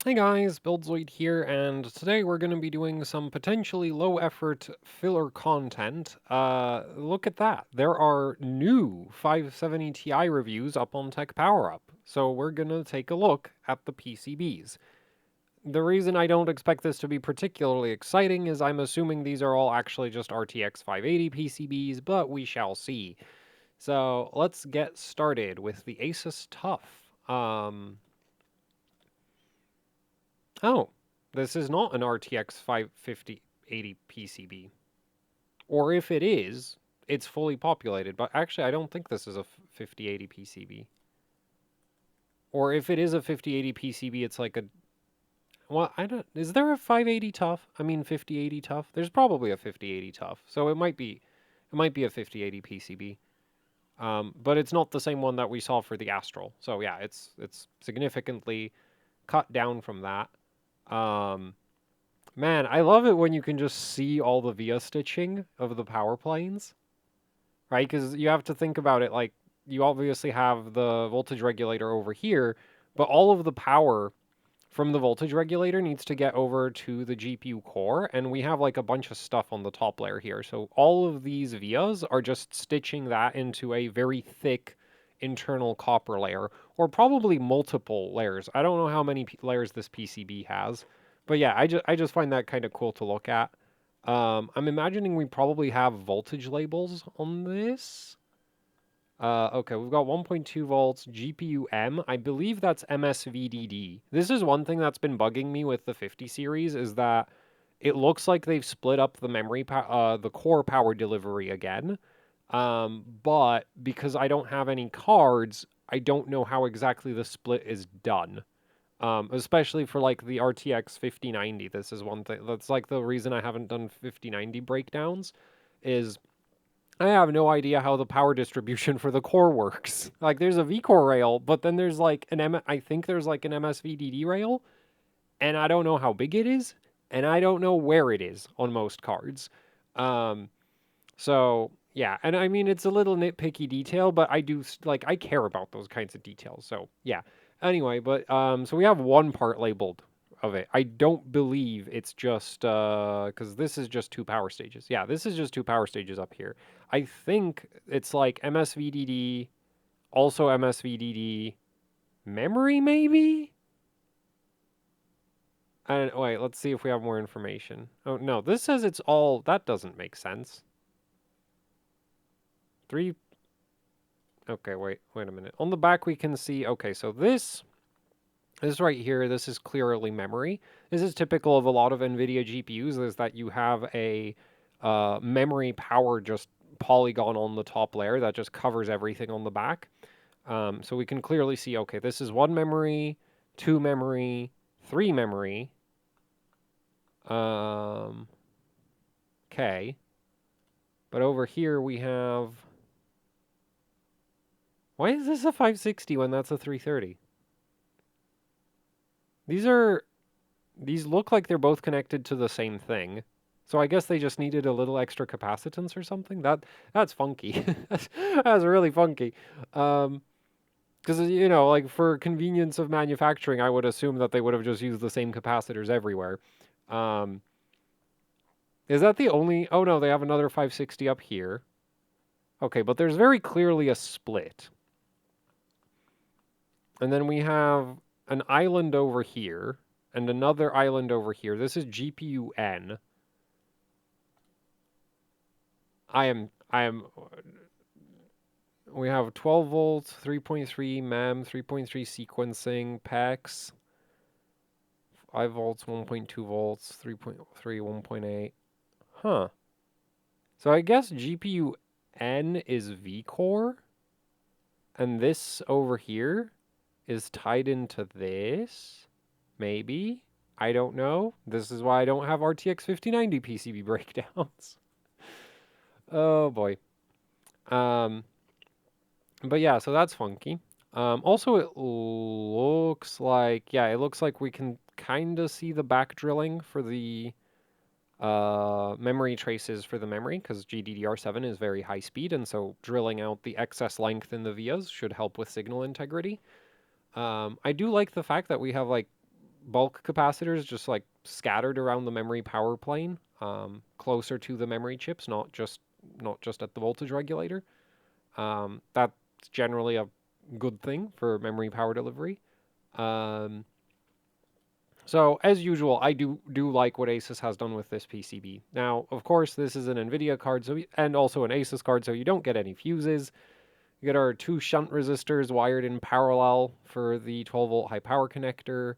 Hey guys, Buildzoid here, and today we're going to be doing some potentially low-effort filler content. Look at that. There are new 570 Ti reviews up on Tech Power Up, so we're going to take a look at the PCBs. The reason I don't expect this to be particularly exciting is I'm assuming these are all actually just RTX 580 PCBs, but we shall see. So let's get started with the Asus TUF. Oh, this is not an RTX 55080 PCB. Or if it is, it's fully populated. But actually, I don't think this is a 5080 PCB. Or if it is a 5080 PCB, it's like a... Well, I don't... Is there a 580 TUF? I mean, 5080 TUF? There's probably a 5080 TUF. So it might be a 5080 PCB. But it's not the same one that we saw for the Astral. So yeah, it's significantly cut down from that. Man, I love it when you can just see all the via stitching of the power planes, right? Because you have to think about it like you obviously have the voltage regulator over here, but all of the power from the voltage regulator needs to get over to the GPU core, and we have like a bunch of stuff on the top layer here. So all of these vias are just stitching that into a very thick internal copper layer, or probably multiple layers. I don't know how many layers this PCB has, but yeah, I just find that kind of cool to look at. I'm imagining we probably have voltage labels on this. Okay, we've got 1.2 volts, GPU M. I believe that's MSVDD. This is one thing that's been bugging me with the 50 series is that it looks like they've split up the the core power delivery again. But because I don't have any cards, I don't know how exactly the split is done. Especially for like the RTX 5090. This is one thing. That's like the reason I haven't done 5090 breakdowns is I have no idea how the power distribution for the core works. Like there's a vCore rail, but then there's like I think there's like an MSVDD rail, and I don't know how big it is, and I don't know where it is on most cards. Um, so yeah, and I mean it's a little nitpicky detail, but I do like I care about those kinds of details. So yeah. Anyway, but so we have one part labeled of it. I don't believe it's just because this is just two power stages. Yeah, this is just two power stages up here. I think it's like MSVDD, also MSVDD memory maybe. And wait, let's see if we have more information. Oh no, this says it's all. That doesn't make sense. Three. Okay, wait a minute. On the back we can see. Okay, so this right here, this is clearly memory. This is typical of a lot of NVIDIA GPUs, is that you have a memory power just polygon on the top layer that just covers everything on the back. So we can clearly see, okay, this is one memory, two memory, three memory. Okay. But over here we have... Why is this a 560 when that's a 330? These look like they're both connected to the same thing. So I guess they just needed a little extra capacitance or something. That's funky. That's really funky. Because you know, like for convenience of manufacturing, I would assume that they would have just used the same capacitors everywhere. Is that the only? Oh no, they have another 560 up here. Okay, but there's very clearly a split. And then we have an island over here and another island over here. This is GPU N. We have 12 volts, 3.3 MEM, 3.3 sequencing, PEX, 5 volts, 1.2 volts, 3.3, 1.8. Huh. So I guess GPU N is vCore, and this over here is tied into this, maybe? I don't know. This is why I don't have RTX 5090 PCB breakdowns. Oh boy. But yeah, so that's funky. Also, it looks like, yeah, it looks like we can kind of see the back drilling for the memory traces for the memory, because GDDR7 is very high speed, and so drilling out the excess length in the vias should help with signal integrity. I do like the fact that we have like bulk capacitors just like scattered around the memory power plane, closer to the memory chips, not just at the voltage regulator. That's generally a good thing for memory power delivery. So as usual, I do like what Asus has done with this PCB. Now, of course, this is an NVIDIA card, and also an Asus card, so you don't get any fuses. You get our 2 shunt resistors wired in parallel for the 12-volt high power connector.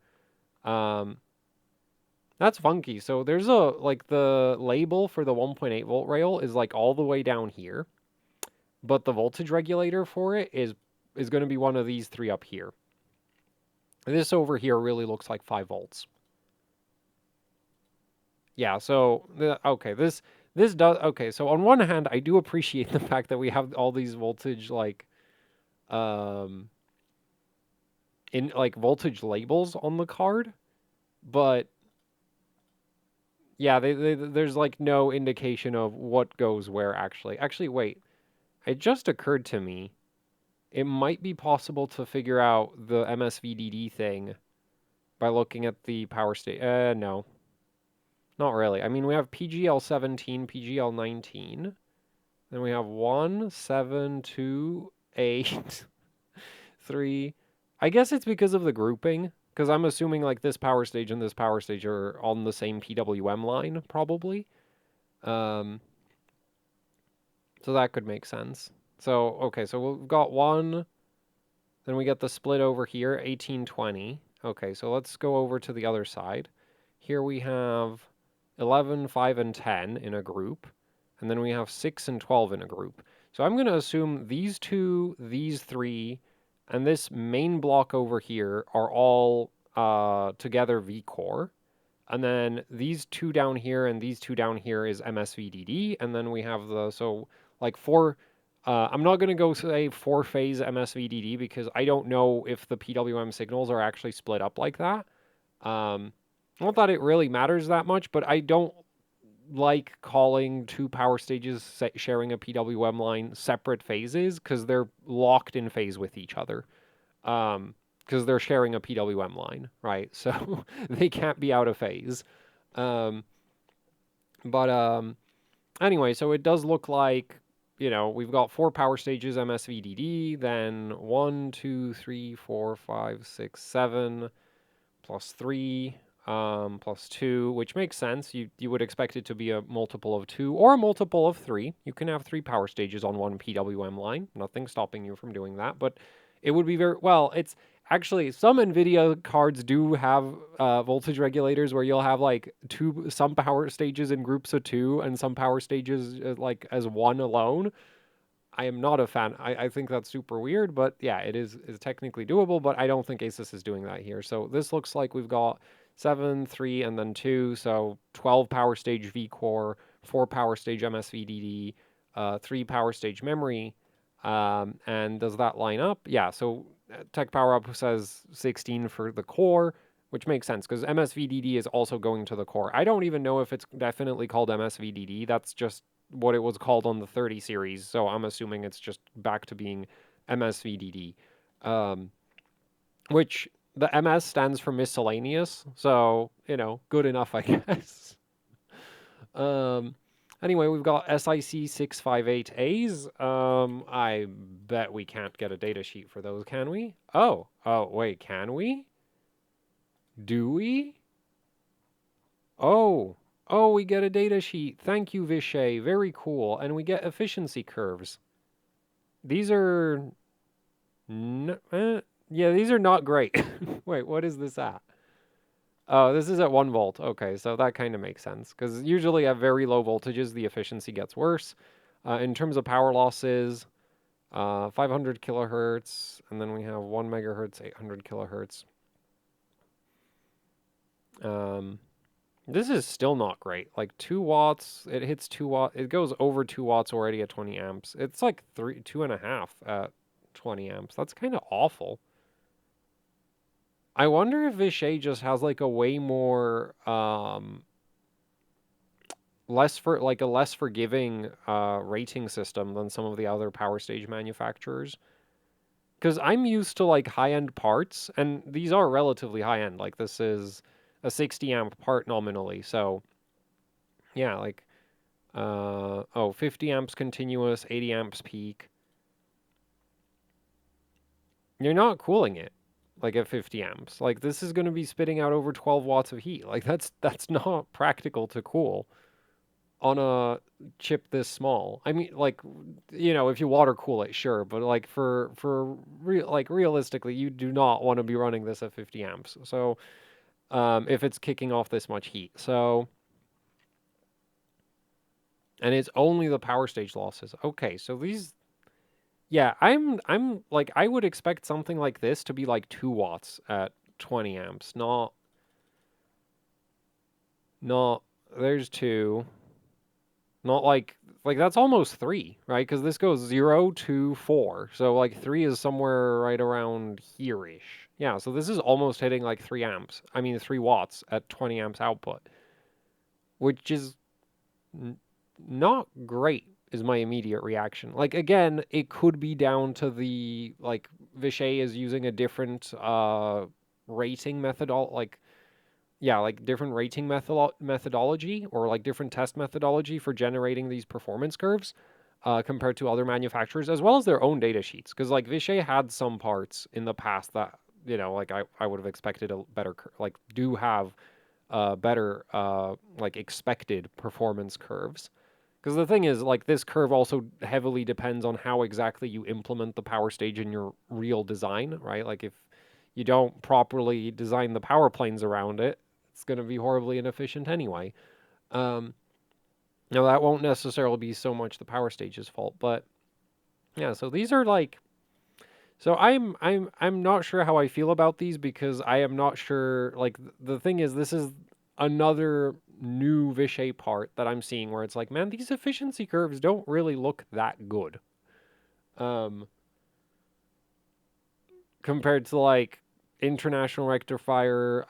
That's funky. So there's the label for the 1.8 volt rail is like all the way down here, but the voltage regulator for it is going to be one of these 3 up here. This over here really looks like 5 volts. Yeah, so, okay, this does, okay, so on one hand, I do appreciate the fact that we have all these voltage, voltage labels on the card, but, yeah, there's, like, no indication of what goes where, actually. Actually, wait, it just occurred to me, it might be possible to figure out the MSVDD thing by looking at the power state. No. Not really. I mean, we have PGL17, PGL19. Then we have 1, 7, 2, 8, 3. I guess it's because of the grouping, because I'm assuming like this power stage and this power stage are on the same PWM line, probably. So that could make sense. So, okay, so we've got 1, then we get the split over here, 18, 20. Okay, so let's go over to the other side. Here we have 11, 5, and 10 in a group, and then we have 6 and 12 in a group. So I'm going to assume these 2, these 3, and this main block over here are all together V-core. And then these 2 down here and these 2 down here is MSVDD, and then we have the, so like 4, I'm not going to go say 4-phase MSVDD because I don't know if the PWM signals are actually split up like that. Not that it really matters that much, but I don't like calling 2 power stages sharing a PWM line separate phases because they're locked in phase with each other. Because they're sharing a PWM line, right? So they can't be out of phase. Anyway, so it does look like, you know, we've got 4 power stages MSVDD, then 1, 2, 3, 4, 5, 6, 7, plus 3, plus 2, which makes sense. You would expect it to be a multiple of 2 or a multiple of 3. You can have 3 power stages on one PWM line. Nothing stopping you from doing that, but it would be very, well, it's actually, some NVIDIA cards do have voltage regulators where you'll have like some power stages in groups of 2 and some power stages like as 1 alone. I am not a fan. I think that's super weird, but yeah, it is technically doable, but I don't think Asus is doing that here. So this looks like we've got 7, 3, and then 2, so 12 power stage V-core, 4 power stage MSVDD, 3 power stage memory, and does that line up? Yeah, so Tech Power Up says 16 for the core, which makes sense, because MSVDD is also going to the core. I don't even know if it's definitely called MSVDD, that's just what it was called on the 30 series, so I'm assuming it's just back to being MSVDD. Which the MS stands for miscellaneous, so, you know, good enough, I guess. Anyway, we've got SIC 658As. I bet we can't get a datasheet for those, can we? Oh, wait, can we? Do we? Oh, we get a datasheet. Thank you, Vishay. Very cool. And we get efficiency curves. These are... yeah, these are not great. Wait, what is this at? Oh, this is at 1 volt. Okay, so that kind of makes sense. Because usually at very low voltages, the efficiency gets worse. In terms of power losses, 500 kilohertz, and then we have 1 megahertz, 800 kilohertz. This is still not great. Like 2 watts, it hits 2 watts. It goes over 2 watts already at 20 amps. It's like 2.5 at 20 amps. That's kind of awful. I wonder if Vishay just has like a way more less forgiving rating system than some of the other power stage manufacturers. because I'm used to like high-end parts, and these are relatively high-end. Like this is a 60 amp part nominally, so yeah, like 50 amps continuous, 80 amps peak. You're not cooling it like at 50 amps. Like this is going to be spitting out over 12 watts of heat. Like that's not practical to cool on a chip this small. I mean, like, you know, if you water cool it, sure, but like like realistically, you do not want to be running this at 50 amps. So, if it's kicking off this much heat, so, and it's only the power stage losses. Okay, so these, yeah, I'm like, I would expect something like this to be like 2 watts at 20 amps, not, there's 2. Not like that's almost 3, right? Because this goes 0 to 4. So like 3 is somewhere right around here-ish. Yeah, so this is almost hitting like 3 amps. I mean 3 watts at 20 amps output, which is not great is my immediate reaction. Like again, it could be down to the like Vishay is using a different rating like yeah, like different rating methodology or like different test methodology for generating these performance curves compared to other manufacturers, as well as their own data sheets. Because like Vishay had some parts in the past that, you know, like I would have expected a better, like do have better like expected performance curves. Because the thing is, like, this curve also heavily depends on how exactly you implement the power stage in your real design, right? Like, if you don't properly design the power planes around it, it's going to be horribly inefficient anyway. Um, Now, that won't necessarily be so much the power stage's fault, but yeah, so these are like. So I'm not sure how I feel about these because I am not sure. Like the thing is, this is another new Vishay part that I'm seeing where it's like, man, these efficiency curves don't really look that good. Um, Compared to like International Rectifier,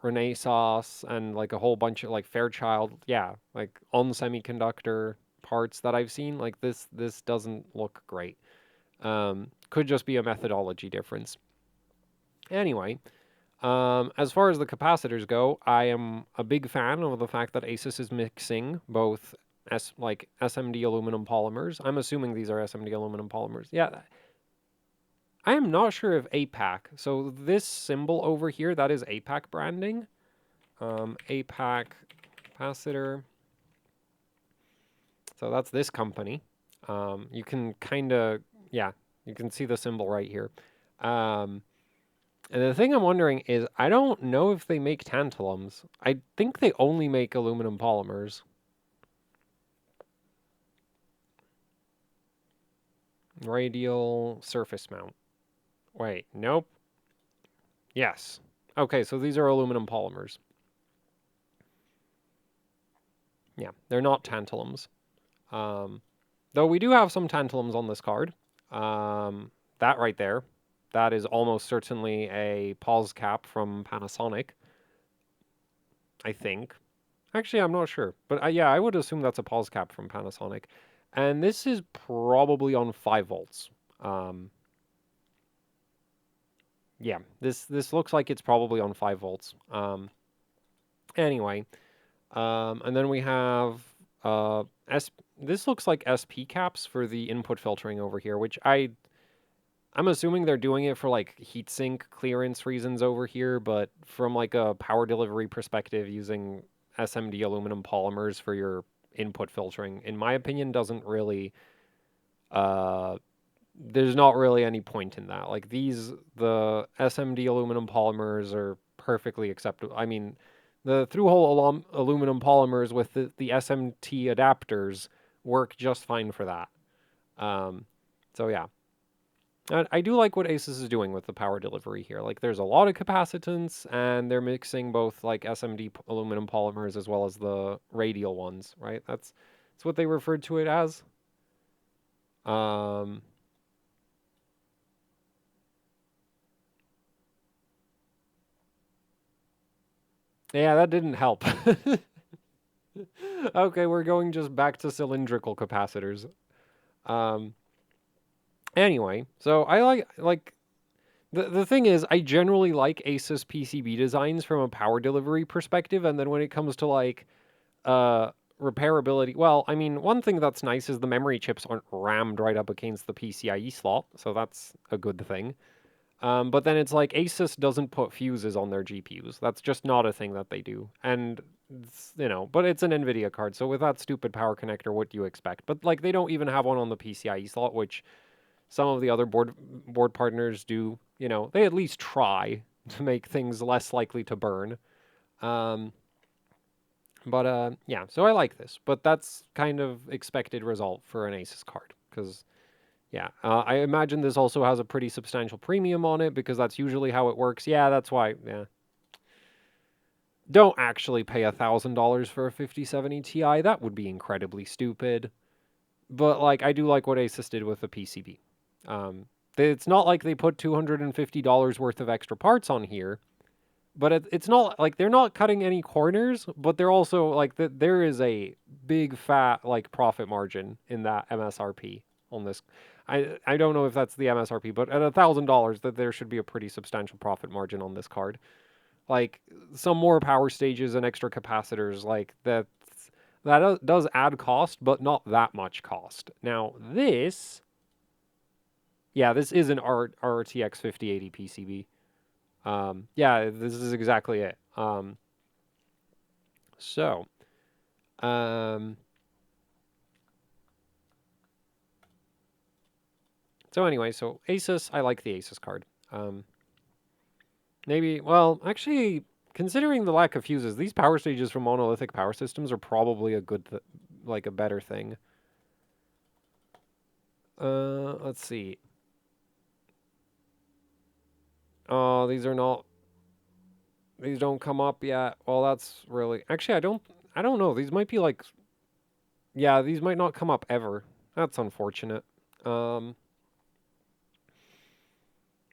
Renaissance, and like a whole bunch of like Fairchild, yeah, like on semiconductor parts that I've seen, like this doesn't look great. Could just be a methodology difference. Anyway, as far as the capacitors go, I am a big fan of the fact that Asus is mixing both like SMD aluminum polymers. I'm assuming these are SMD aluminum polymers. Yeah, I am not sure if APAC. So this symbol over here, that is APAC branding. APAC capacitor. So that's this company. You can kind of, yeah, you can see the symbol right here. And the thing I'm wondering is, I don't know if they make tantalums. I think they only make aluminum polymers. Radial surface mount. Wait, nope. Yes. Okay, so these are aluminum polymers. Yeah, they're not tantalums. Though we do have some tantalums on this card. That right there, that is almost certainly a pause cap from Panasonic, I think. Actually, I'm not sure. But yeah, I would assume that's a pause cap from Panasonic. And this is probably on 5 volts. Yeah, this looks like it's probably on 5 volts. Anyway, and then we have this looks like SP caps for the input filtering over here, which I'm assuming they're doing it for like heatsink clearance reasons over here, but from like a power delivery perspective, using SMD aluminum polymers for your input filtering, in my opinion, doesn't really uh there's not really any point in that. Like the SMD aluminum polymers are perfectly acceptable. I mean, the through-hole aluminum polymers with the SMT adapters work just fine for that. Um, so yeah. And I do like what Asus is doing with the power delivery here. Like, there's a lot of capacitance, and they're mixing both like SMD aluminum polymers as well as the radial ones, right? That's what they referred to it as. Um, yeah, that didn't help. Okay, we're going just back to cylindrical capacitors. Um, Anyway, so I like the thing is, I generally like Asus PCB designs from a power delivery perspective, and then when it comes to like uh repairability, well, I mean, one thing that's nice is the memory chips aren't rammed right up against the PCIe slot, so that's a good thing. But then it's like Asus doesn't put fuses on their GPUs. That's just not a thing that they do. And you know, but it's an Nvidia card, so with that stupid power connector, what do you expect? But like they don't even have one on the PCIe slot, which some of the other board partners do. You know, they at least try to make things less likely to burn. Um, but yeah, so I like this, but that's kind of expected result for an Asus card because yeah, I imagine this also has a pretty substantial premium on it because that's usually how it works. Yeah, that's why. Yeah, don't actually pay $1,000 for a 5070 Ti. That would be incredibly stupid. But like, I do like what Asus did with the PCB. It's not like they put $250 worth of extra parts on here, but it's not like they're not cutting any corners. But they're also like there is a big fat like profit margin in that MSRP on this. I don't know if that's the MSRP, but at $1,000, that there should be a pretty substantial profit margin on this card. Like some more power stages and extra capacitors, like that does add cost, but not that much cost. Now this, yeah, this is an RTX 5080 PCB. Yeah, this is exactly it. So, um, so anyway, so Asus, I like the Asus card. Maybe, well, actually, considering the lack of fuses, these power stages from monolithic power systems are probably a like a better thing. Let's see. Oh, these are not. These don't come up yet. Well, that's really actually I don't know. These might be like yeah, these might not come up ever. That's unfortunate. Um,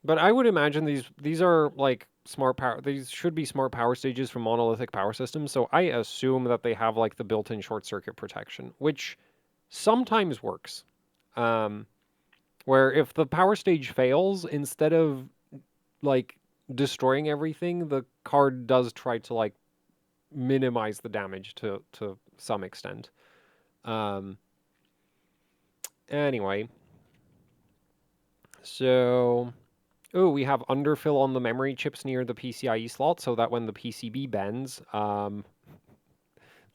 but I would imagine these are like smart power. These should be smart power stages from monolithic power systems. So I assume that they have like the built-in short circuit protection, which sometimes works. Um, where if the power stage fails, instead of like destroying everything, the card does try to like minimize the damage to some extent. Um, anyway, so oh, we have underfill on the memory chips near the PCIe slot, so that when the PCB bends, the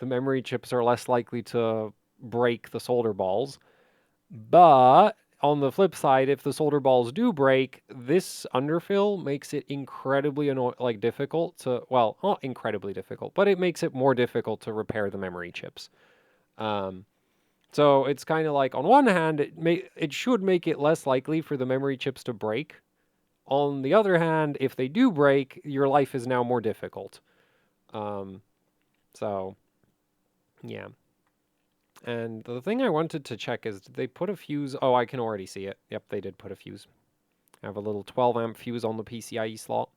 memory chips are less likely to break the solder balls. But on the flip side, if the solder balls do break, this underfill makes it incredibly like difficult to, well, not incredibly difficult, but it makes it more difficult to repair the memory chips. Um, so it's kind of like on one hand, it should make it less likely for the memory chips to break. On the other hand, if they do break, your life is now more difficult. Um, so yeah. And the thing I wanted to check is, did they put a fuse? Oh, I can already see it. Yep, they did put a fuse. I have a little 12 amp fuse on the PCIe slot.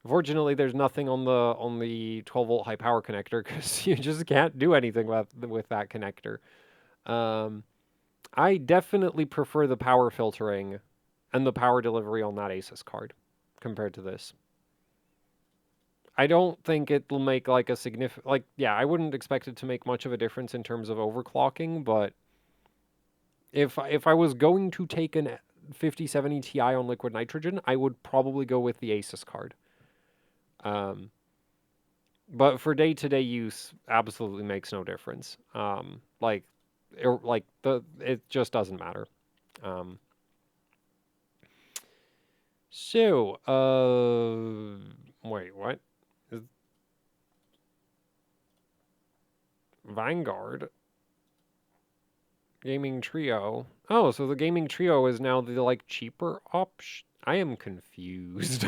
Fortunately, there's nothing on the 12 volt high power connector because you just can't do anything with that connector. Um, I definitely prefer the power filtering and the power delivery on that Asus card compared to this. I don't think it'll make like a significant, like, yeah, I wouldn't expect it to make much of a difference in terms of overclocking, but if I was going to take an 5070 Ti on liquid nitrogen, I would probably go with the Asus card. But for day-to-day use, absolutely makes no difference. It just doesn't matter. Um, so, wait, what? Vanguard Gaming Trio. Oh, so the Gaming Trio is now the like cheaper option. I am confused.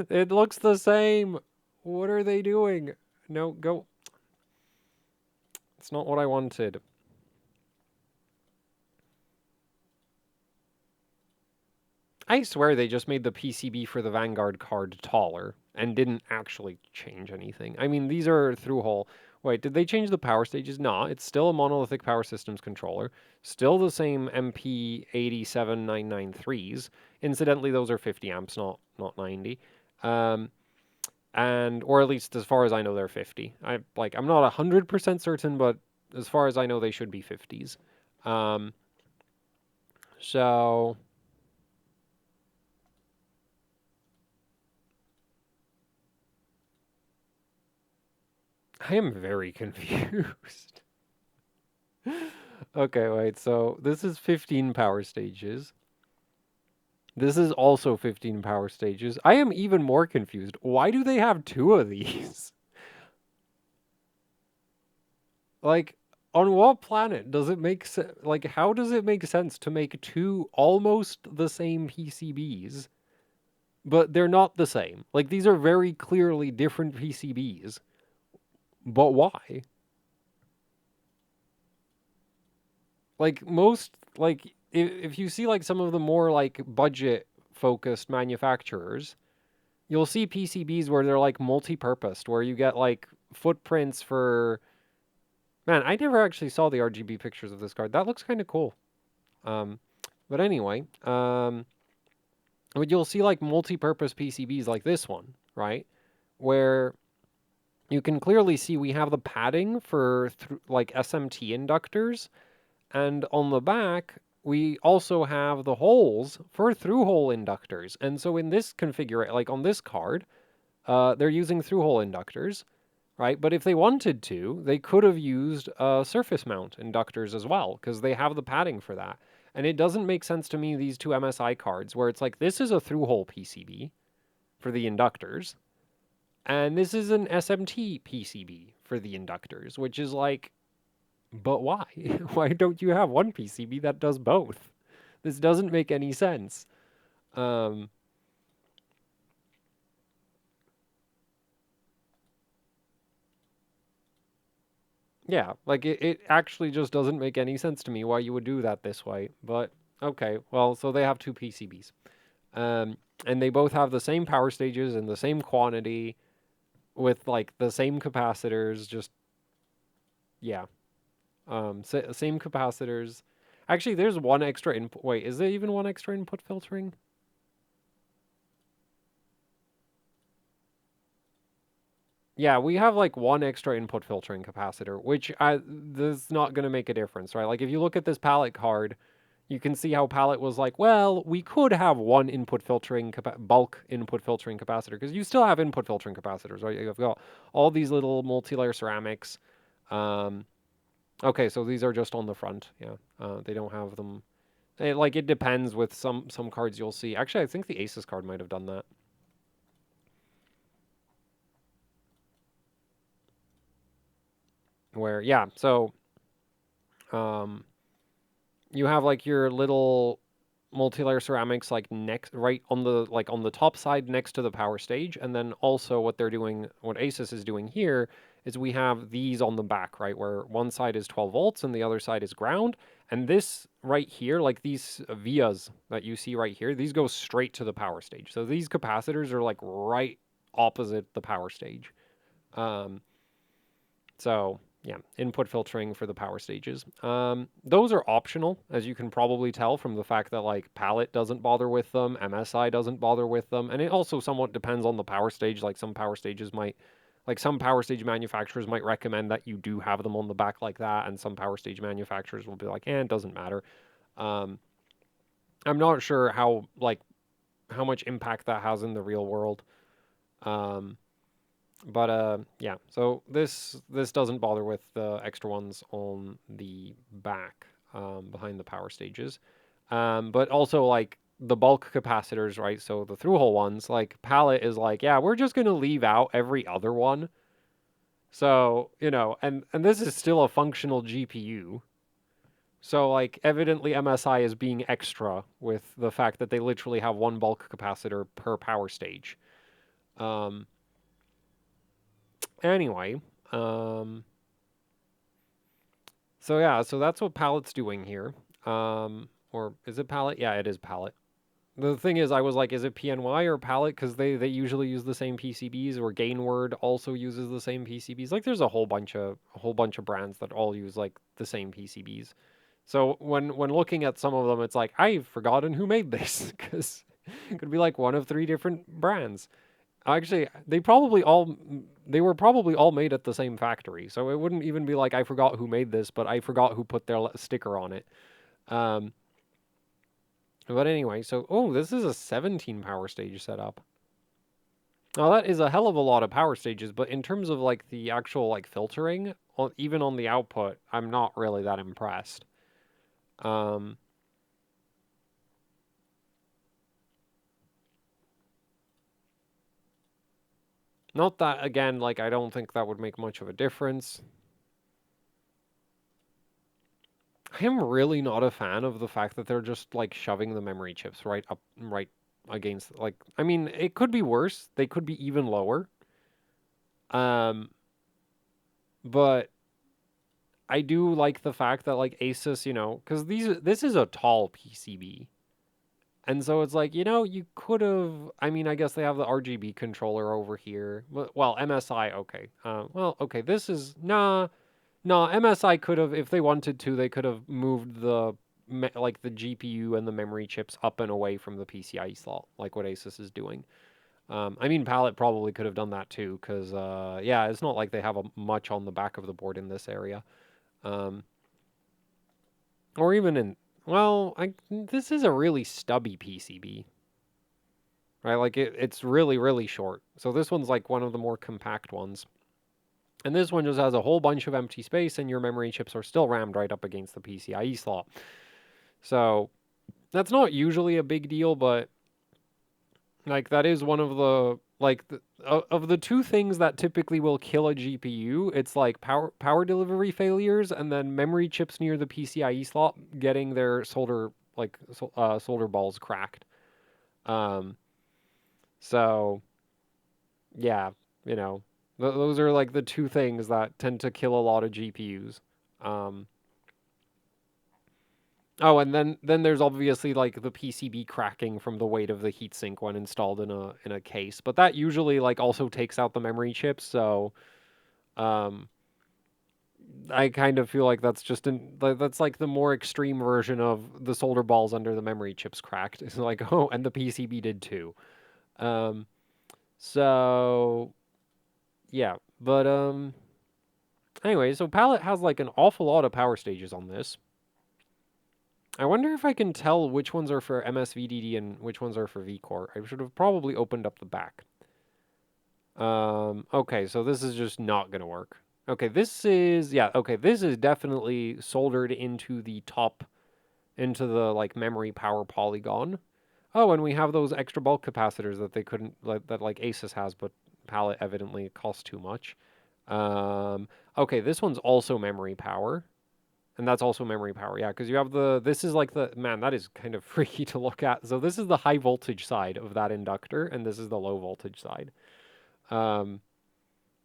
It looks the same. What are they doing? No, go. It's not what I wanted. I swear they just made the PCB for the Vanguard card taller and didn't actually change anything. I mean, these are through hole. Wait, did they change the power stages? No, it's still a monolithic power systems controller. Still the same MP87993s. Incidentally, those are 50 amps, not 90. And or at least as far as I know, they're 50. I'm not 100% certain, but as far as I know, they should be 50s. So I am very confused. Okay, wait. So this is 15 power stages. This is also 15 power stages. I am even more confused. Why do they have two of these? Like, on what planet does it make sense? Like, how does it make sense to make two almost the same PCBs, but they're not the same? Like, these are very clearly different PCBs, but why? Like, if you see, like, some of the more, like, budget-focused manufacturers, you'll see PCBs where they're, like, multi-purposed, where you get, like, footprints for... Man, I never actually saw the RGB pictures of this card. That looks kind of cool. But anyway, but you'll see like multi-purpose PCBs like this one, right? Where you can clearly see we have the padding for like SMT inductors, and on the back we also have the holes for through-hole inductors. And so in this configuration, like on this card, they're using through-hole inductors, right? But if they wanted to, they could have used surface mount inductors as well, because they have the padding for that. And it doesn't make sense to me, these two MSI cards, where it's like, this is a through-hole PCB for the inductors, and this is an SMT PCB for the inductors, which is like, but why? Why don't you have one PCB that does both? This doesn't make any sense. Yeah, like it actually just doesn't make any sense to me why you would do that this way. But okay, well, so they have two PCBs. And they both have the same power stages and the same quantity with like the same capacitors, just yeah. Same capacitors. Actually, there's one extra input. Wait, is there even one extra input filtering? Yeah, we have like one extra input filtering capacitor, which this not going to make a difference, right? Like if you look at this Palit card, you can see how Palit was like, well, we could have one input filtering bulk input filtering capacitor, because you still have input filtering capacitors, right? You've got all these little multi-layer ceramics. Okay, so these are just on the front. Yeah, they don't have them. It depends with some cards you'll see. Actually, I think the Asus card might have done that. Where yeah, so you have like your little multi-layer ceramics like next right on the top side next to the power stage, and then also what Asus is doing here is we have these on the back, right, where one side is 12 volts and the other side is ground, and this right here, like these vias that you see right here, these go straight to the power stage. So these capacitors are like right opposite the power stage. So yeah, input filtering for the power stages. Those are optional, as you can probably tell from the fact that like Palit doesn't bother with them, MSI doesn't bother with them, and it also somewhat depends on the power stage. Like some power stage manufacturers might recommend that you do have them on the back like that, and some power stage manufacturers will be like, it doesn't matter. I'm not sure how much impact that has in the real world. But yeah, so this doesn't bother with the extra ones on the back behind the power stages. But also like the bulk capacitors, right? So the through-hole ones, like Palit is like, yeah, we're just gonna leave out every other one. So, and this is still a functional GPU. So like evidently MSI is being extra with the fact that they literally have one bulk capacitor per power stage. Anyway, so yeah, so that's what Palit's doing here. Or is it Palit? Yeah, it is Palit. The thing is, I was like, is it PNY or Palit? Because they usually use the same PCBs, or Gainward also uses the same PCBs. Like, there's a whole bunch of brands that all use like the same PCBs. So when looking at some of them, it's like I've forgotten who made this because it could be like one of three different brands. Actually, they were probably all made at the same factory, so it wouldn't even be like I forgot who made this, but I forgot who put their sticker on it. Um, but anyway, so oh, this is a 17 power stage setup. Now that is a hell of a lot of power stages, but in terms of like the actual like filtering, even on the output, I'm not really that impressed. Um, Not that again, like I don't think that would make much of a difference. I am really not a fan of the fact that they're just like shoving the memory chips right against like I mean, it could be worse. They could be even lower. Um, but I do like the fact that like Asus, because this is a tall PCB. And so it's like, you could have. I mean, I guess they have the RGB controller over here. Well, MSI, okay. Well, okay. This is nah. No, MSI could have, if they wanted to, they could have moved like the GPU and the memory chips up and away from the PCIe slot, like what Asus is doing. I mean, Palit probably could have done that too, because yeah, it's not like they have much on the back of the board in this area, um, or even in. Well, this is a really stubby PCB, right? Like it's really really short. So this one's like one of the more compact ones. And this one just has a whole bunch of empty space, and your memory chips are still rammed right up against the PCIe slot. So that's not usually a big deal, but like that is one of the of the two things that typically will kill a GPU. It's like power delivery failures, and then memory chips near the PCIe slot getting their solder balls cracked. Um, so yeah, those are like the two things that tend to kill a lot of GPUs. Um, Oh, and then there's obviously like the PCB cracking from the weight of the heatsink when installed in a case, but that usually like also takes out the memory chips. So um, I kind of feel like that's like the more extreme version of the solder balls under the memory chips cracked. It's like oh, and the PCB did too. Um, so yeah, but anyway, so Palette has like an awful lot of power stages on this. I wonder if I can tell which ones are for MSVDD and which ones are for vCore. I should have probably opened up the back. Okay, so this is just not going to work. Okay, this is definitely soldered into the top, into the, like, memory power polygon. Oh, and we have those extra bulk capacitors that they couldn't, like Asus has, but Palette evidently costs too much. Okay, this one's also memory power. And that's also memory power, yeah, because you have this is like man, that is kind of freaky to look at. So this is the high voltage side of that inductor, and this is the low voltage side. Um,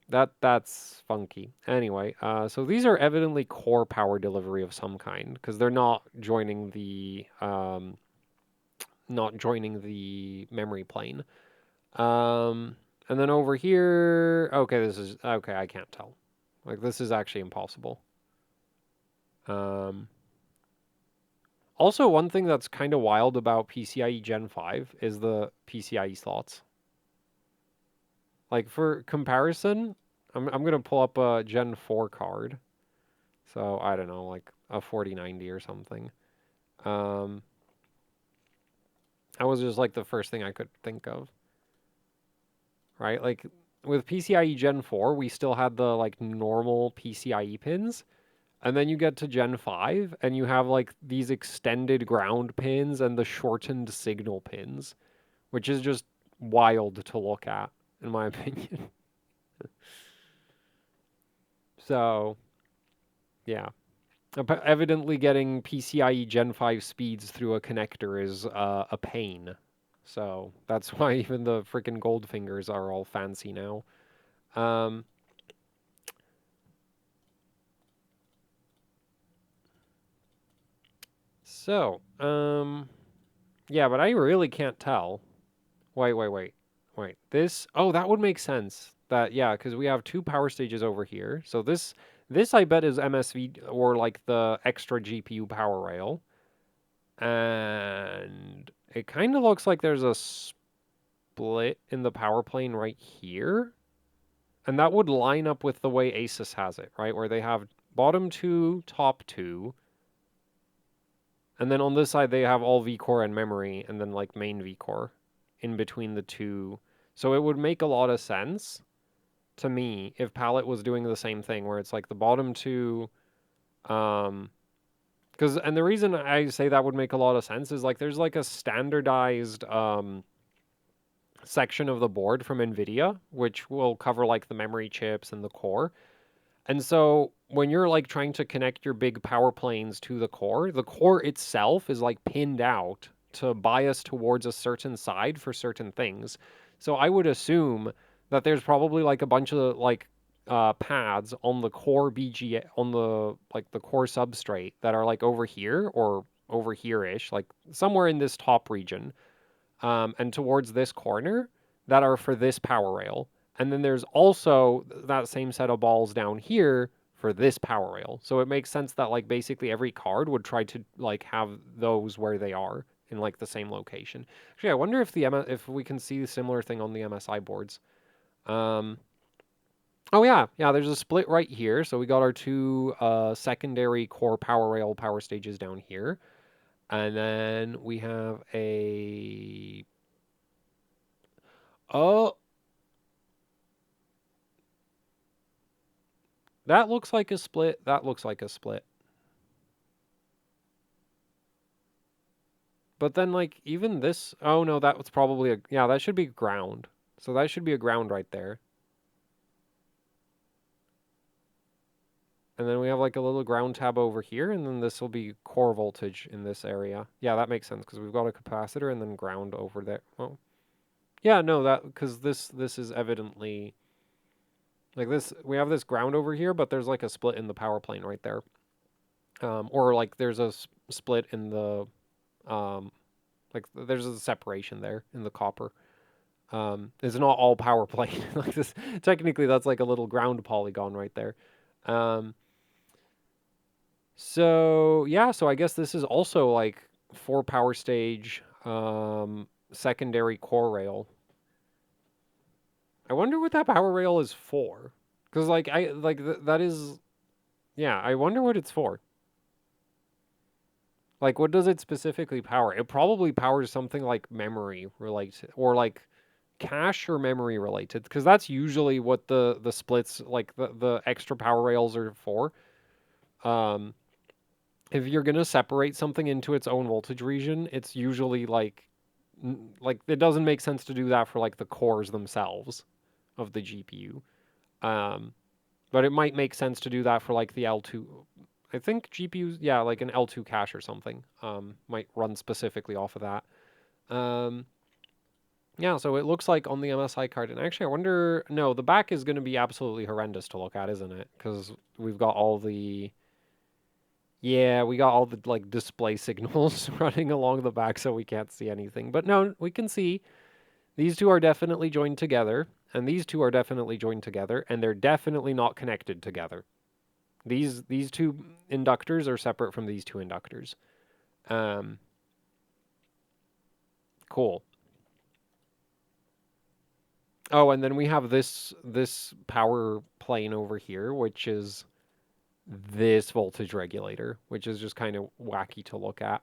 that's funky. Anyway, so these are evidently core power delivery of some kind, because they're not joining the memory plane. And then over here, okay, I can't tell. Like, this is actually impossible. Um, Also, one thing that's kind of wild about PCIe Gen 5 is the PCIe slots. Like, for comparison, I'm going to pull up a Gen 4 card. So, I don't know, like a 4090 or something. That was just like the first thing I could think of. Right? Like, with PCIe Gen 4, we still had the, like, normal PCIe pins. And then you get to Gen 5, and you have, like, these extended ground pins and the shortened signal pins, which is just wild to look at, in my opinion. So, yeah. Evidently, getting PCIe Gen 5 speeds through a connector is a pain. So, that's why even the freaking gold fingers are all fancy now. Um, so, Yeah, but I really can't tell. Wait. This, oh, that would make sense. That, yeah, because we have two power stages over here. So this I bet is MSV or like the extra GPU power rail. And it kind of looks like there's a split in the power plane right here. And that would line up with the way Asus has it, right? Where they have bottom two, top two. And then on this side, they have all vCore and memory, and then like main vCore in between the two. So it would make a lot of sense to me if Palit was doing the same thing, where it's like the bottom two. And the reason I say that would make a lot of sense is like there's like a standardized section of the board from NVIDIA, which will cover like the memory chips and the core. And so when you're like trying to connect your big power planes to the core itself is like pinned out to bias towards a certain side for certain things. So I would assume that there's probably like a bunch of like pads on the core BGA on the like the core substrate that are like over here or over here-ish, like somewhere in this top region, and towards this corner that are for this power rail. And then there's also that same set of balls down here for this power rail. So it makes sense that like basically every card would try to like have those where they are in like the same location. Actually, I wonder if if we can see a similar thing on the MSI boards. Um, oh yeah, there's a split right here. So we got our two secondary core power rail power stages down here. And then we have a oh, that looks like a split. That looks like a split. But then, like, even this... Oh, no, that was probably a... Yeah, that should be ground. So that should be a ground right there. And then we have, like, a little ground tab over here, and then this will be core voltage in this area. Yeah, that makes sense, because we've got a capacitor and then ground over there. Oh. Yeah, no, that... Because this is evidently... Like, this... We have this ground over here, but there's, like, a split in the power plane right there. Or, like, there's a split in the... Like, there's a separation there in the copper. It's not all power plane. Like this, technically, that's like a little ground polygon right there. So yeah, so I guess this is also like 4 power stage, secondary core rail. I wonder what that power rail is for. Because like that is, yeah. I wonder what it's for. Like, what does it specifically power? It probably powers something like memory related, or like cache or memory related, because that's usually what the splits, like the extra power rails are for. If you're gonna separate something into its own voltage region, it's usually like it doesn't make sense to do that for like the cores themselves of the GPU. But it might make sense to do that for like the L2. I think GPUs, yeah, like an L2 cache or something, might run specifically off of that. Yeah, so it looks like on the MSI card, and actually I wonder, no, the back is going to be absolutely horrendous to look at, isn't it? Because we've got all the, yeah, we got all the like display signals running along the back, so we can't see anything. But no, we can see these two are definitely joined together, and these two are definitely joined together, and they're definitely not connected together. These two inductors are separate from these two inductors. Cool. Oh, and then we have this power plane over here, which is this voltage regulator, which is just kind of wacky to look at.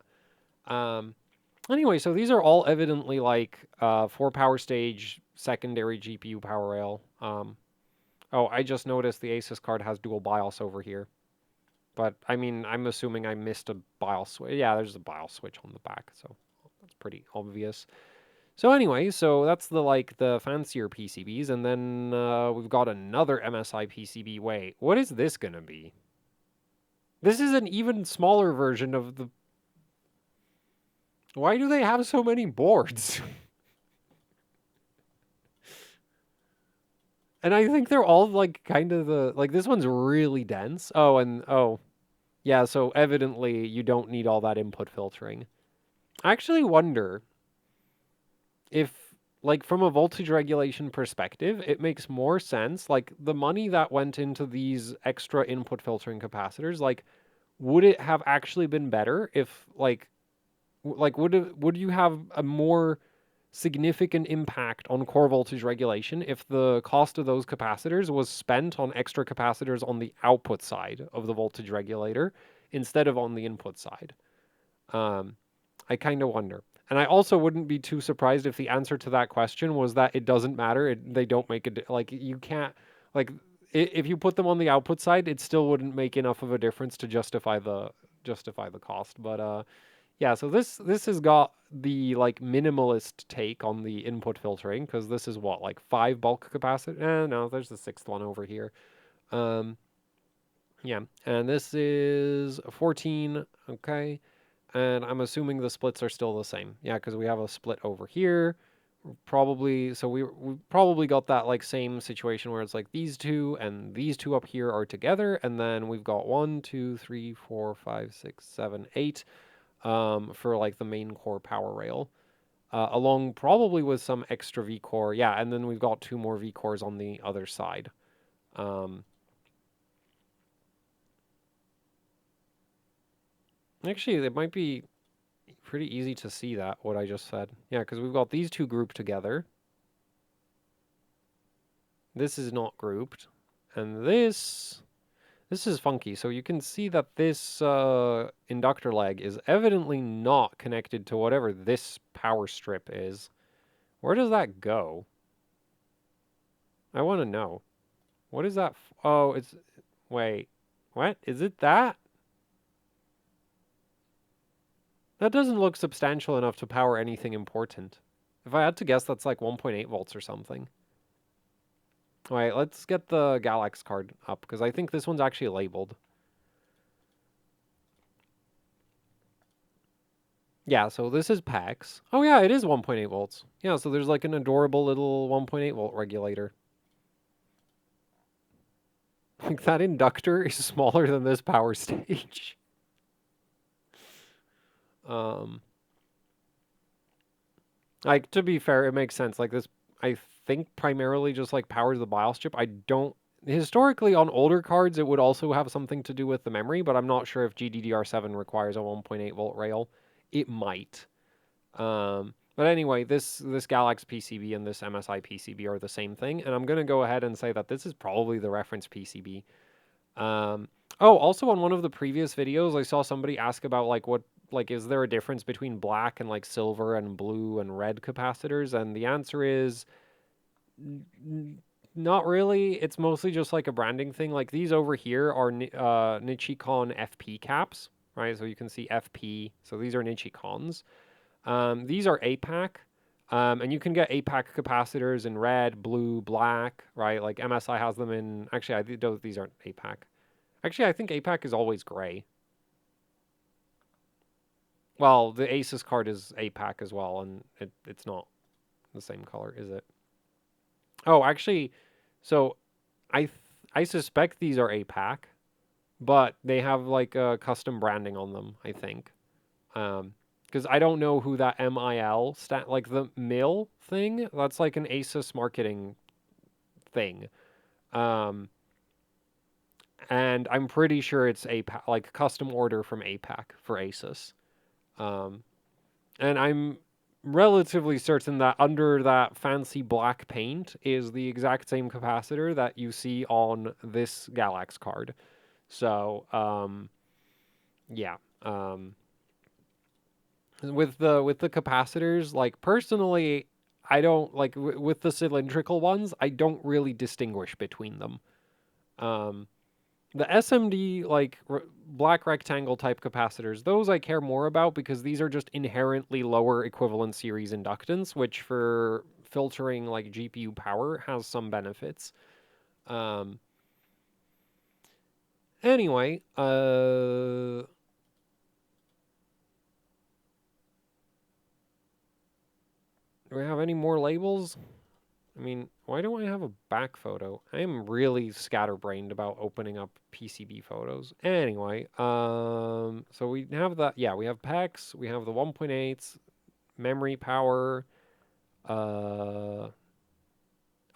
Anyway, so these are all evidently like 4 power stage secondary GPU power rail. Oh, I just noticed the Asus card has dual BIOS over here. But, I mean, I'm assuming I missed a BIOS switch. Yeah, there's a BIOS switch on the back, so that's pretty obvious. So anyway, so that's the fancier PCBs, and then we've got another MSI PCB. Wait, what is this gonna be? This is an even smaller version of the... Why do they have so many boards? And I think they're all like kind of this one's really dense. Oh, yeah, so evidently you don't need all that input filtering. I actually wonder if, like, from a voltage regulation perspective, it makes more sense. Like, the money that went into these extra input filtering capacitors, like, would it have actually been better if, would you have a more significant impact on core voltage regulation if the cost of those capacitors was spent on extra capacitors on the output side of the voltage regulator instead of on the input side? Um, I kind of wonder. And I also wouldn't be too surprised if the answer to that question was that it doesn't matter. They don't make like you can't like if you put them on the output side, it still wouldn't make enough of a difference to justify the cost. But yeah, so this has got the like minimalist take on the input filtering because this is what, like 5 bulk capacitor. No, there's the 6th one over here. Um, yeah, and this is 14. Okay. And I'm assuming the splits are still the same. Yeah, because we have a split over here. Probably, so we probably got that like same situation where it's like these two and these two up here are together, and then we've got 1, 2, 3, 4, 5, 6, 7, 8 for like the main core power rail. Along probably with some extra V core. Yeah, and then we've got 2 more V cores on the other side. Actually, it might be pretty easy to see that, what I just said. Yeah, because we've got these two grouped together. This is not grouped. And this is funky. So you can see that this inductor leg is evidently not connected to whatever this power strip is. Where does that go? I want to know. What is that? Oh, it's... Wait. What? Is it that? That doesn't look substantial enough to power anything important. If I had to guess, that's like 1.8 volts or something. Wait, let's get the Galax card up, because I think this one's actually labeled. Yeah, so this is PAX. Oh yeah, it is 1.8 volts. Yeah, so there's like an adorable little 1.8 volt regulator. Like that inductor is smaller than this power stage. Um, like, to be fair, it makes sense. Like this, I think primarily just like powers the BIOS chip. I don't... Historically, on older cards, it would also have something to do with the memory, but I'm not sure if GDDR7 requires a 1.8 volt rail. It might. But anyway, this Galax PCB and this MSI PCB are the same thing, and I'm going to go ahead and say that this is probably the reference PCB. Oh, also on one of the previous videos, I saw somebody ask about is there a difference between black and like silver and blue and red capacitors? And the answer is not really. It's mostly just like a branding thing. Like these over here are Nichicon FP caps, right? So you can see FP. So these are Nichicons. These are APAC. And you can get APAC capacitors in red, blue, black, right? Like MSI has them in... Actually, these aren't APAC. Actually, I think APAC is always gray. Well, the Asus card is APAC as well, and it's not the same color, is it? Oh, actually, so I suspect these are APAC, but they have like a custom branding on them, I think. Because I don't know who that MIL like the MIL thing. That's like an Asus marketing thing. And I'm pretty sure it's APAC, like custom order from APAC for Asus. And I'm relatively certain that under that fancy black paint is the exact same capacitor that you see on this Galax card. So, yeah. With the capacitors, like personally, I don't like with the cylindrical ones, I don't really distinguish between them. The SMD, like black rectangle type capacitors, those I care more about because these are just inherently lower equivalent series inductance, which for filtering like GPU power has some benefits. Anyway, do we have any more labels? I mean, why don't I have a back photo? I am really scatterbrained about opening up PCB photos. Anyway, so we have that. Yeah, we have PEX. We have the 1.8s, memory power. Uh,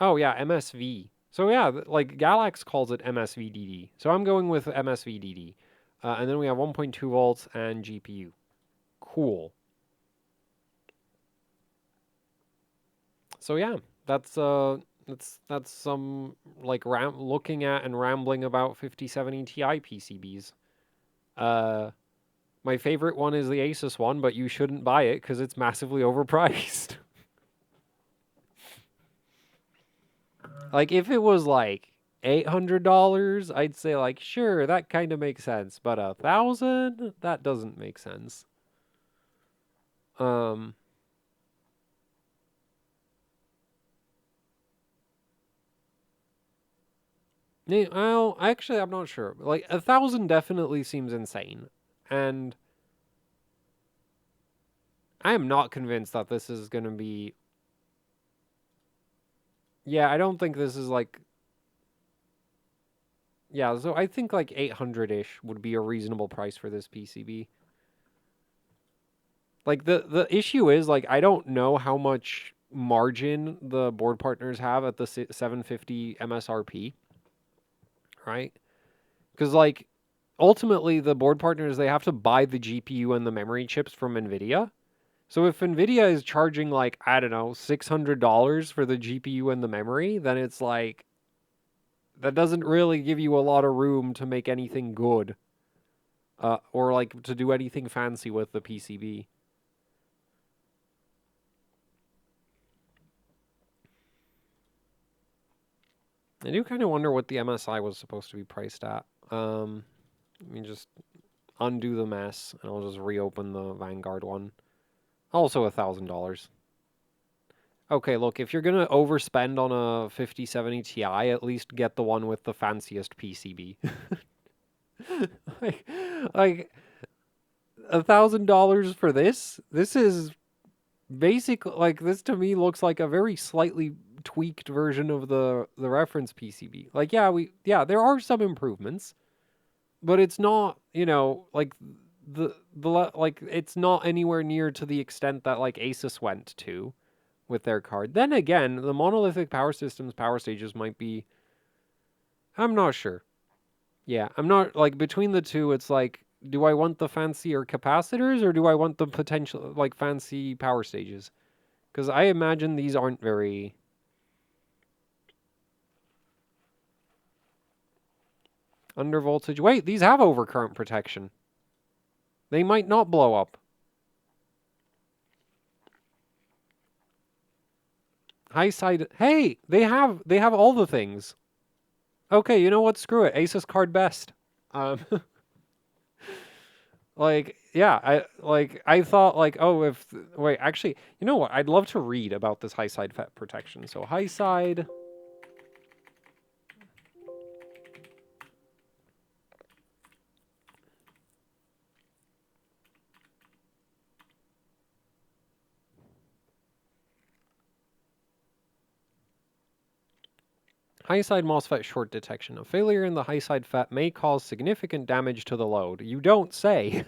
oh yeah, MSV. So yeah, like Galax calls it MSVDD. So I'm going with MSVDD. And then we have 1.2 volts and GPU. Cool. So yeah, that's some like looking at and rambling about 5070 Ti PCBs. Uh, my favorite one is the Asus one, but you shouldn't buy it because it's massively overpriced. Like if it was like $800, I'd say like sure that kind of makes sense, but 1,000 that doesn't make sense. Um, well, actually, I'm not sure. Like 1,000 definitely seems insane, and I am not convinced that this is gonna be. Yeah, I don't think this is like. Yeah, so I think like 800-ish would be a reasonable price for this PCB. Like the issue is like I don't know how much margin the board partners have at the 750 MSRP, right? Because like ultimately the board partners they have to buy the GPU and the memory chips from Nvidia. So if Nvidia is charging like I don't know $600 for the GPU and the memory, then it's like that doesn't really give you a lot of room to make anything good, or like to do anything fancy with the PCB. I do kind of wonder what the MSI was supposed to be priced at. Let me just undo the mess, and I'll just reopen the Vanguard one. Also $1,000. Okay, look, if you're gonna overspend on a 5070 Ti, at least get the one with the fanciest PCB. like, like $1,000 for this? This is basically like this to me looks like a very slightly tweaked version of the reference PCB. Like, yeah, there are some improvements, but it's not, like like it's not anywhere near to the extent that like Asus went to with their card. Then again, the monolithic power systems power stages might be. I'm not sure. Yeah, I'm not like between the two. It's like, do I want the fancier capacitors or do I want the potential like fancy power stages? Because I imagine these aren't very. Under voltage. Wait, these have overcurrent protection. They might not blow up. High side. Hey, they have all the things. Okay, you know what? Screw it. Asus card best. Um, like yeah, I thought like oh if wait actually you know what? I'd love to read about this high side FET protection. So high side MOSFET short detection. A failure in the high side FET may cause significant damage to the load. You don't say.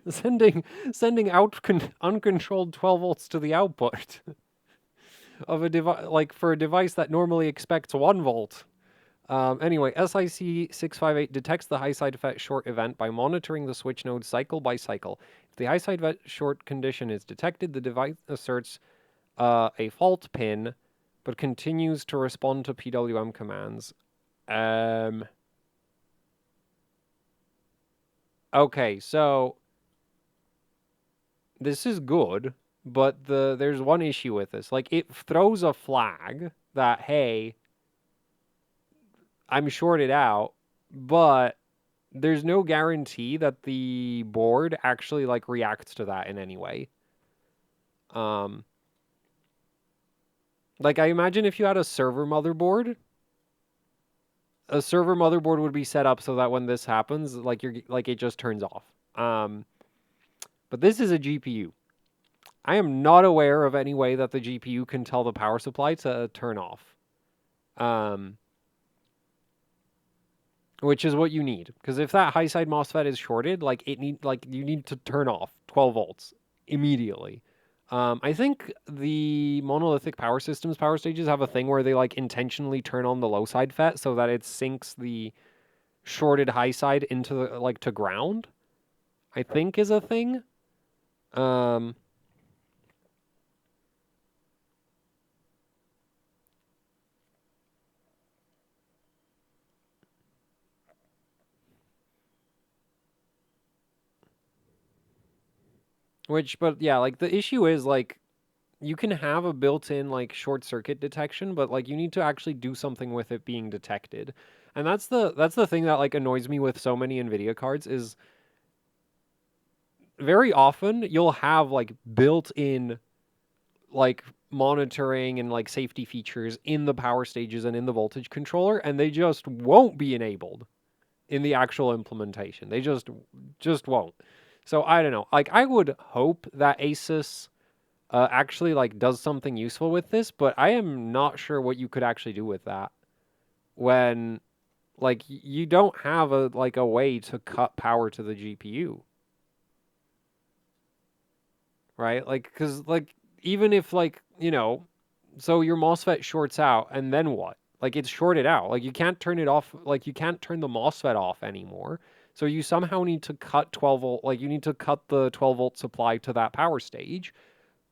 sending out uncontrolled 12 volts to the output of a device like for a device that normally expects 1 volt. Anyway, SIC 658 detects the high side FET short event by monitoring the switch node cycle by cycle. If the high side FET short condition is detected, the device asserts a fault pin, but continues to respond to PWM commands. Okay, so this is good, but there's one issue with this. Like it throws a flag that hey, I'm shorted out, but there's no guarantee that the board actually like reacts to that in any way. Um like I imagine if you had a server motherboard would be set up so that when this happens, like you're like it just turns off. But this is a GPU. I am not aware of any way that the GPU can tell the power supply to turn off. Which is what you need. Because if that high side MOSFET is shorted, like you need to turn off 12 volts immediately. I think the monolithic power systems power stages have a thing where they like intentionally turn on the low side FET so that it sinks the shorted high side into the, like to ground. I think is a thing. But yeah, like the issue is like you can have a built-in like short circuit detection, but like you need to actually do something with it being detected. And that's the thing that like annoys me with so many Nvidia cards is very often you'll have like built-in like monitoring and like safety features in the power stages and in the voltage controller, and they just won't be enabled in the actual implementation. They just won't. So I don't know. Like I would hope that Asus actually like does something useful with this, but I am not sure what you could actually do with that when like you don't have a like a way to cut power to the GPU, right? Like cuz like even if like, you know, so your MOSFET shorts out and then what? Like it's shorted out. Like you can't turn it off, like you can't turn the MOSFET off anymore. So you somehow need to cut 12 volt, like you need to cut the 12-volt supply to that power stage.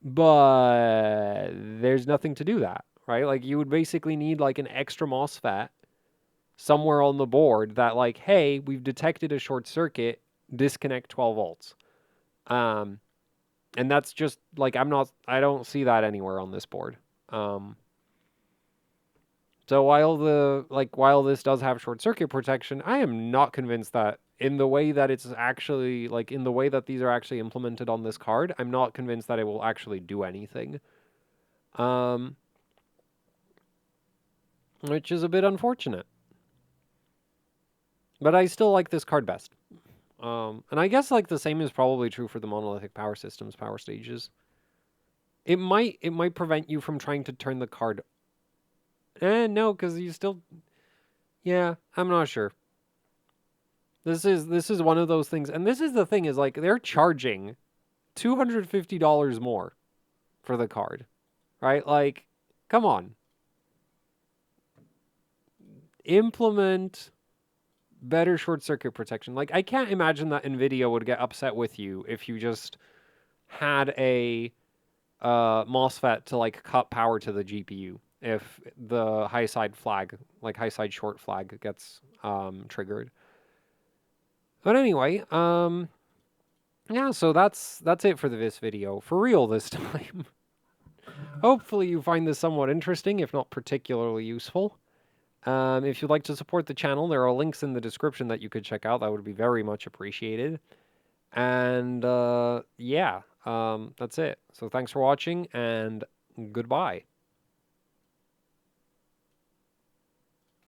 But there's nothing to do that, right? Like you would basically need like an extra MOSFET somewhere on the board that like, hey, we've detected a short circuit, disconnect 12 volts. And that's just like I don't see that anywhere on this board. So while this does have short circuit protection, I am not convinced that in the way that it's actually like in the way that these are actually implemented on this card, I'm not convinced that it will actually do anything. Which is a bit unfortunate. But I still like this card best. And I guess like the same is probably true for the monolithic power systems power stages. It might prevent you from trying to turn the card. No, because you still. Yeah, I'm not sure. This is one of those things, and this is the thing is like they're charging $250 more for the card, right? Like, come on, implement better short circuit protection. Like, I can't imagine that Nvidia would get upset with you if you just had a MOSFET to like cut power to the GPU if the high side flag, like high side short flag, gets triggered. But anyway, yeah, so that's it for this video. For real this time. Hopefully you find this somewhat interesting, if not particularly useful. If you'd like to support the channel, there are links in the description that you could check out. That would be very much appreciated. And yeah, that's it. So thanks for watching, and goodbye.